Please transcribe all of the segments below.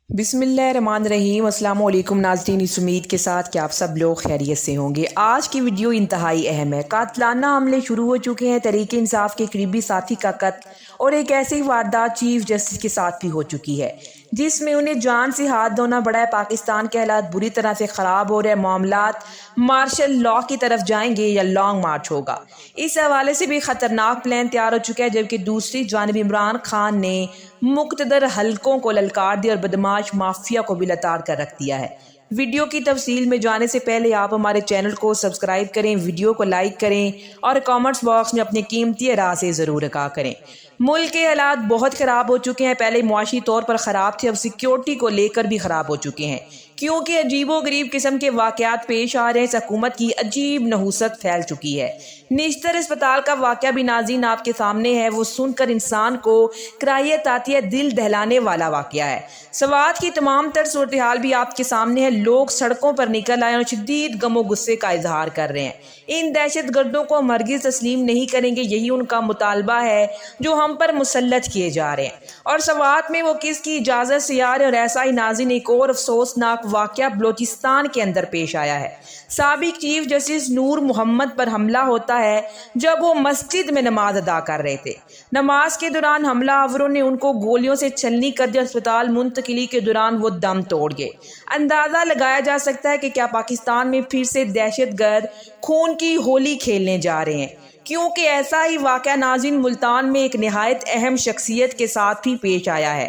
बिस्मिल्लाहिर्रहमानिर्रहीम। अस्सलाम वालेकुम नाज़रीन, इस उम्मीद के साथ कि आप सब लोग खैरियत से होंगे। आज की वीडियो इंतहाई अहम है। कातलाना हमले शुरू हो चुके हैं। तहरीक इंसाफ के करीबी साथी का कत्ल और एक ऐसी वारदात चीफ जस्टिस के साथ भी हो चुकी है जिसमें उन्हें जान से हाथ धोना पड़ा है। पाकिस्तान के हालात बुरी तरह से ख़राब हो रहे हैं। मामलात मार्शल लॉ की तरफ जाएंगे या लॉन्ग मार्च होगा, इस हवाले से भी ख़तरनाक प्लान तैयार हो चुका है। जबकि दूसरी जानिब इमरान खान ने मुक़्तदर हलकों को ललकार दिया और बदमाश माफिया को भी लताड़ कर रख दिया है। वीडियो की तफसील में जाने से पहले आप हमारे चैनल को सब्सक्राइब करें, वीडियो को लाइक करें और कमेंट्स बॉक्स में अपनी कीमती राय से ज़रूर आगाह करें। मुल्क के हालात बहुत ख़राब हो चुके हैं। पहले मुआशी तौर पर ख़राब थे, अब सिक्योरिटी को लेकर भी ख़राब हो चुके हैं, क्योंकि अजीबो गरीब किस्म के वाक़यात पेश आ रहे हैं। इस हुकूमत की अजीब नहूसत फैल चुकी है। निश्तर अस्पताल का वाक़या भी नाज़रीन आपके सामने है। वो सुनकर इंसान को कराहियत आती है, दिल दहलाने वाला वाक़या है। सवात की तमाम तर सूरत हाल भी आपके सामने है। लोग सड़कों पर निकल आए और शदीद गमो गुस्से का इजहार कर रहे हैं। इन दहशत गर्दों को हम हरगिज़ तस्लीम नहीं करेंगे, यही उनका मुतालबा है जो हम पर मुसल्लत किए जा रहे हैं। और सवात में वो किसकी इजाज़त से आ रहे हैं। और ऐसा ही नाज़रीन एक और अफसोसनाक वाक़या बलोचिस्तान के अंदर पेश आया है। साबिक चीफ जस्टिस नूर मोहम्मद पर हमला होता है जब वो मस्जिद में नमाज अदा कर रहे थे। नमाज के दौरान हमलावरों ने उनको गोलियों से छलनी कर दिया। अस्पताल मुंतकिली के दौरान वो दम तोड़ गए। अंदाज़ा लगाया जा सकता है कि क्या पाकिस्तान में फिर से दहशतगर्द खून की होली खेलने जा रहे हैं, क्योंकि ऐसा ही वाक़या नाज़रीन मुल्तान में एक निहायत अहम शख्सियत के साथ भी पेश आया है।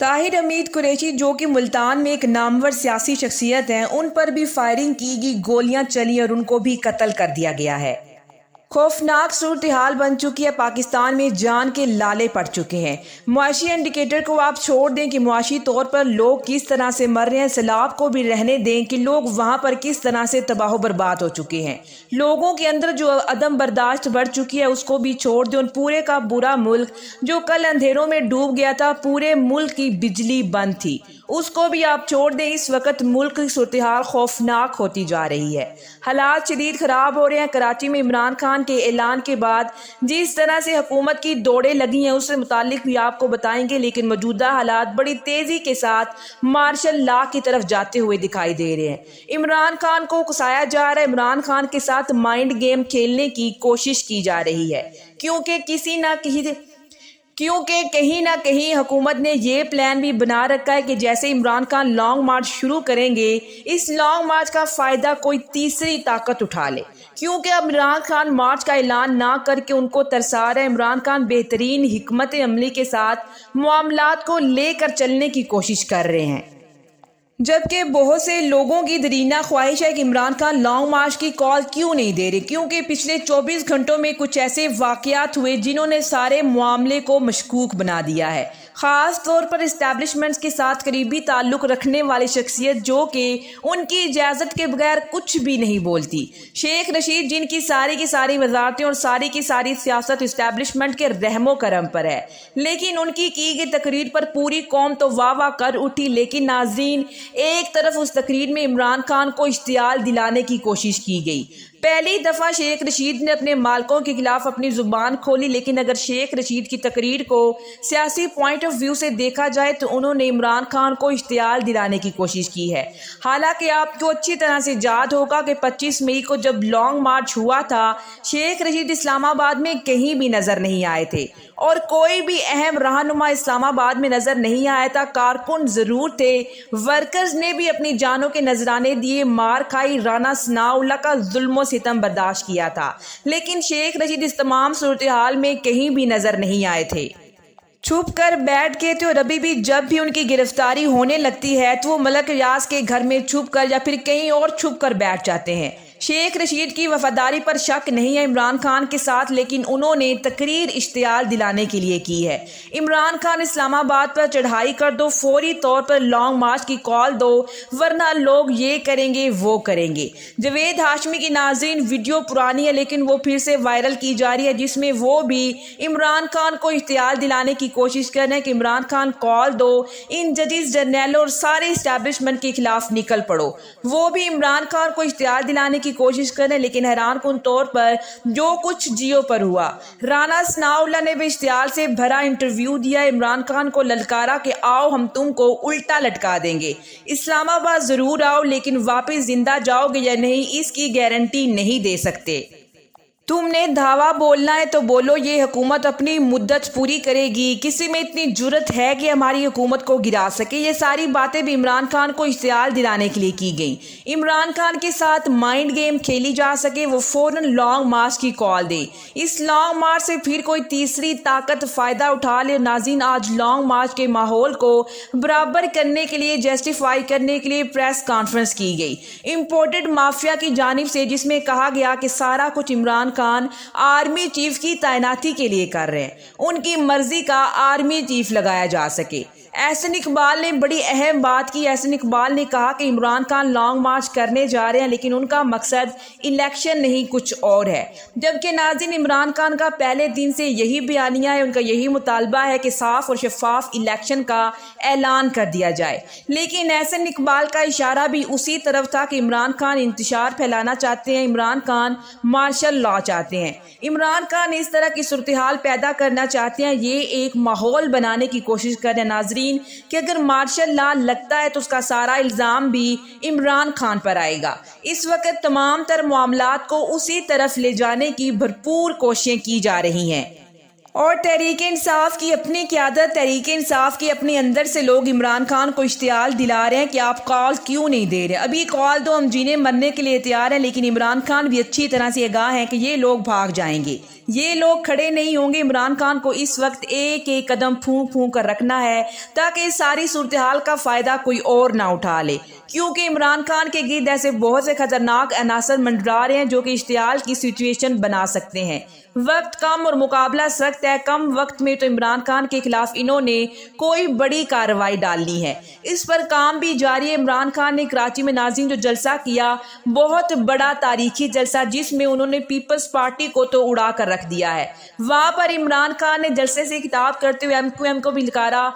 ताहिर हमीद कुरैशी, जो कि मुल्तान में एक नामवर सियासी शख्सियत हैं, उन पर भी फायरिंग की गई, गोलियां चली और उनको भी कत्ल कर दिया गया है। खौफनाक सूरत हाल बन चुकी है। पाकिस्तान में जान के लाले पड़ चुके हैं। मुआशी इंडिकेटर को आप छोड़ दें कि मुआशी तौर पर लोग किस तरह से मर रहे हैं, सैलाब को भी रहने दें कि लोग वहाँ पर किस तरह से तबाह बर्बाद हो चुके हैं। लोगों के अंदर जो अदम बर्दाश्त बढ़ चुकी है उसको भी छोड़ दें। पूरे का पूरा मुल्क जो कल अंधेरों में डूब गया था, पूरे मुल्क की बिजली बंद थी, उसको भी आप छोड़ दें। इस वक्त मुल्क की सूरत हाल खौफनाक होती जा रही है। हालात शदीद ख़राब हो रहे हैं। कराची में इमरान खान के ऐलान के बाद जिस तरह से हुकूमत की दौड़ें लगी हैं उससे मुतालिक भी आपको बताएंगे, लेकिन मौजूदा हालात बड़ी तेज़ी के साथ मार्शल लॉ की तरफ जाते हुए दिखाई दे रहे हैं। इमरान खान को उकसाया जा रहा है, इमरान खान के साथ माइंड गेम खेलने की कोशिश की जा रही है, क्योंकि कहीं ना कहीं हुकूमत ने ये प्लान भी बना रखा है कि जैसे इमरान खान लॉन्ग मार्च शुरू करेंगे, इस लॉन्ग मार्च का फ़ायदा कोई तीसरी ताकत उठा ले, क्योंकि अब इमरान खान मार्च का ऐलान ना करके उनको तरसा रहे हैं। इमरान खान बेहतरीन हिकमत अमली के साथ मामलात को लेकर चलने की कोशिश कर रहे हैं, जबकि बहुत से लोगों की दरीना ख्वाहिश है कि इमरान खान लॉन्ग मार्च की कॉल क्यों नहीं दे रहे, क्योंकि पिछले 24 घंटों में कुछ ऐसे वाक़यात हुए जिन्होंने सारे मामले को मशकूक बना दिया है। ख़ास तौर पर इस्टेब्लिशमेंट्स के साथ करीबी ताल्लुक़ रखने वाली शख्सियत जो कि उनकी इजाज़त के बगैर कुछ भी नहीं बोलती, शेख रशीद, जिनकी की सारी वजारतें और सारी की सारी सियासत इस्टेब्लिशमेंट के रहमो करम पर है, लेकिन उनकी की गई तकरीर पर पूरी कौम तो वाह वाह कर उठी। लेकिन नाज़रीन, एक तरफ उस तकरीर में इमरान खान को इश्तियाल दिलाने की कोशिश की गई। पहली दफ़ा शेख रशीद ने अपने मालकों के खिलाफ अपनी ज़ुबान खोली, लेकिन अगर शेख रशीद की तकरीर को सियासी पॉइंट ऑफ व्यू से देखा जाए तो उन्होंने इमरान खान को इश्तियाल दिलाने की कोशिश की है। हालांकि आपको अच्छी तरह से याद होगा कि 25 मई को जब लॉन्ग मार्च हुआ था, शेख रशीद इस्लामाबाद में कहीं भी नज़र नहीं आए थे और कोई भी अहम रहनुमा इस्लामाबाद में नज़र नहीं आया था। कारकुन ज़रूर थे, वर्कर्स ने भी अपनी जानों के नजराने दिए, मार खाई, राना सनाउल्लाह का जुल्म सितम बर्दाश्त किया था, लेकिन शेख रशीद इस तमाम सूरत हाल में कहीं भी नजर नहीं आए थे, छुप कर बैठ गए थे। और अभी भी जब भी उनकी गिरफ्तारी होने लगती है तो वो मलक रियाज के घर में छुप कर या फिर कहीं और छुप कर बैठ जाते हैं। शेख रशीद की वफादारी पर शक नहीं है इमरान खान के साथ, लेकिन उन्होंने तकरीर इश्तियाल दिलाने के लिए की है। इमरान खान इस्लामाबाद पर चढ़ाई कर दो, फौरी तौर पर लॉन्ग मार्च की कॉल दो, वरना लोग ये करेंगे वो करेंगे। जवेद हाशमी की नाज़रीन वीडियो पुरानी है लेकिन वो फिर से वायरल की जा रही है, जिसमें वो भी इमरान खान को इश्तियाल दिलाने की कोशिश कर रहे हैं कि इमरान खान कॉल दो, इन जजेस जर्नैलों और सारे इस्टेब्लिशमेंट के खिलाफ निकल पड़ो। वो भी इमरान खान को इश्तियाल दिलाने की کی کوشش کر رہے ہیں، لیکن حیران کن طور پر جو کچھ جیو پر ہوا۔ رانا ثناءاللہ نے بھی اشتعال سے بھرا انٹرویو دیا، عمران خان کو للکارا کہ آؤ ہم تم کو الٹا لٹکا دیں گے، اسلام آباد ضرور آؤ لیکن واپس زندہ جاؤ گے یا نہیں اس کی گارنٹی نہیں دے سکتے۔ تم نے دھاوا بولنا ہے تو بولو، یہ حکومت اپنی مدت پوری کرے گی، کسی میں اتنی جرت ہے کہ ہماری حکومت کو گرا سکے؟ یہ ساری باتیں بھی عمران خان کو اشتعال دلانے کے لیے کی گئیں۔ عمران خان کے ساتھ مائنڈ گیم کھیلی جا سکے، وہ فوراً لانگ مارچ کی کال دے، اس لانگ مارچ سے پھر کوئی تیسری طاقت فائدہ اٹھا لے۔ ناظرین، آج لانگ مارچ کے ماحول کو برابر کرنے کے لیے، جسٹیفائی کرنے کے لیے پریس کانفرنس کی گئی امپورٹڈ مافیا کی جانب سے، جس میں کہا گیا کہ سارا کچھ عمران خان آرمی چیف کی تعیناتی کے لیے کر رہے ہیں، ان کی مرضی کا آرمی چیف لگایا جا سکے۔ احسن اقبال نے بڑی اہم بات کی۔ احسن اقبال نے کہا کہ عمران خان لانگ مارچ کرنے جا رہے ہیں لیکن ان کا مقصد الیکشن نہیں، کچھ اور ہے، جبکہ ناظرین عمران خان کا پہلے دن سے یہی بیانیہ ہے، ان کا یہی مطالبہ ہے کہ صاف اور شفاف الیکشن کا اعلان کر دیا جائے۔ لیکن احسن اقبال کا اشارہ بھی اسی طرف تھا کہ عمران خان انتشار پھیلانا چاہتے ہیں، عمران خان مارشل لا چاہتے ہیں، عمران خان اس طرح کی صورتحال پیدا کرنا چاہتے ہیں، یہ ایک ماحول بنانے کی کوشش کر رہے ہیں ناظرین کہ اگر مارشل لا لگتا ہے تو اس کا سارا الزام بھی عمران خان پر آئے گا۔ اس وقت تمام تر معاملات کو اسی طرف لے جانے کی بھرپور کوششیں کی جا رہی ہیں، اور تحریک انصاف کی اپنی قیادت، تحریک انصاف کے اپنے اندر سے لوگ عمران خان کو اشتعال دلا رہے ہیں کہ آپ کال کیوں نہیں دے رہے، ابھی کال دو، ہم جینے مرنے کے لیے تیار ہیں۔ لیکن عمران خان بھی اچھی طرح سے آگاہ ہیں کہ یہ لوگ بھاگ جائیں گے، یہ لوگ کھڑے نہیں ہوں گے۔ عمران خان کو اس وقت ایک ایک قدم پھونک پھونک کر رکھنا ہے تاکہ اس ساری صورتحال کا فائدہ کوئی اور نہ اٹھا لے، کیونکہ عمران خان کے گرد ایسے بہت سے خطرناک عناصر منڈرا رہے ہیں جو کہ اشتعال کی سچویشن بنا سکتے ہیں۔ وقت کم اور مقابلہ سخت ہے، کم وقت میں تو عمران خان کے خلاف انہوں نے کوئی بڑی کارروائی ڈالنی ہے، اس پر کام بھی جاری ہے۔ عمران خان نے کراچی میں ناظرین جو جلسہ کیا، بہت بڑا تاریخی جلسہ، جس میں انہوں نے پیپلز پارٹی کو تو اڑا کر رکھ دیا ہے۔ وہاں پر عمران خان نے جلسے سے خطاب کرتے ہوئے MQM کو بھی للکارا،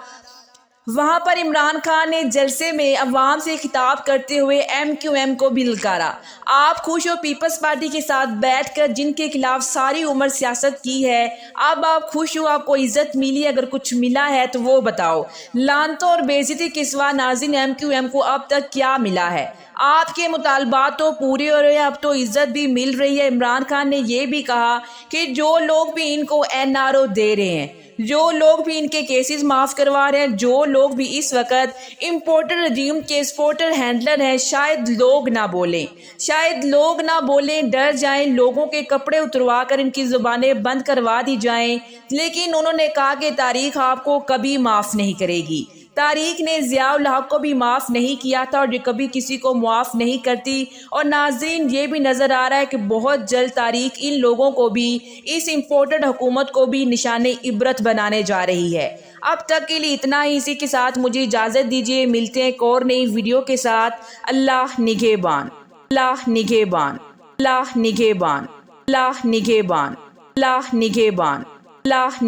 وہاں پر عمران خان نے جلسے میں عوام سے خطاب کرتے ہوئے MQM کو بھی للکارا، آپ خوش ہو پیپلز پارٹی کے ساتھ بیٹھ کر جن کے خلاف ساری عمر سیاست کی ہے، اب آپ خوش ہو، آپ کو عزت ملی، اگر کچھ ملا ہے تو وہ بتاؤ۔ لعنتوں اور بے عزتی کے سوا ناظرین MQM کو اب تک کیا ملا ہے؟ آپ کے مطالبات تو پورے ہو رہے ہیں، اب تو عزت بھی مل رہی ہے۔ عمران خان نے یہ بھی کہا کہ جو لوگ بھی ان کو NRO دے رہے ہیں، جو لوگ بھی ان کے کیسز معاف کروا رہے ہیں، جو لوگ بھی اس وقت امپورٹر رجیم کے اسپورٹر ہینڈلر ہیں، شاید لوگ نہ بولیں، شاید لوگ نہ بولیں، ڈر جائیں، لوگوں کے کپڑے اتروا کر ان کی زبانیں بند کروا دی جائیں، لیکن انہوں نے کہا کہ تاریخ آپ کو کبھی معاف نہیں کرے گی۔ تاریخ نے ضیاء الحق کو بھی معاف نہیں کیا تھا اور یہ کبھی کسی کو معاف نہیں کرتی، اور ناظرین یہ بھی نظر آ رہا ہے کہ بہت جلد تاریخ ان لوگوں کو بھی، اس امپورٹڈ حکومت کو بھی نشان عبرت بنانے جا رہی ہے۔ اب تک کے لیے اتنا ہی، اسی کے ساتھ مجھے اجازت دیجیے، ملتے ہیں ایک اور نئی ویڈیو کے ساتھ۔ اللہ نگہبان، اللہ نگہبان، اللہ نگہبان، اللہ نگہبان، اللہ نگہبان، اللہ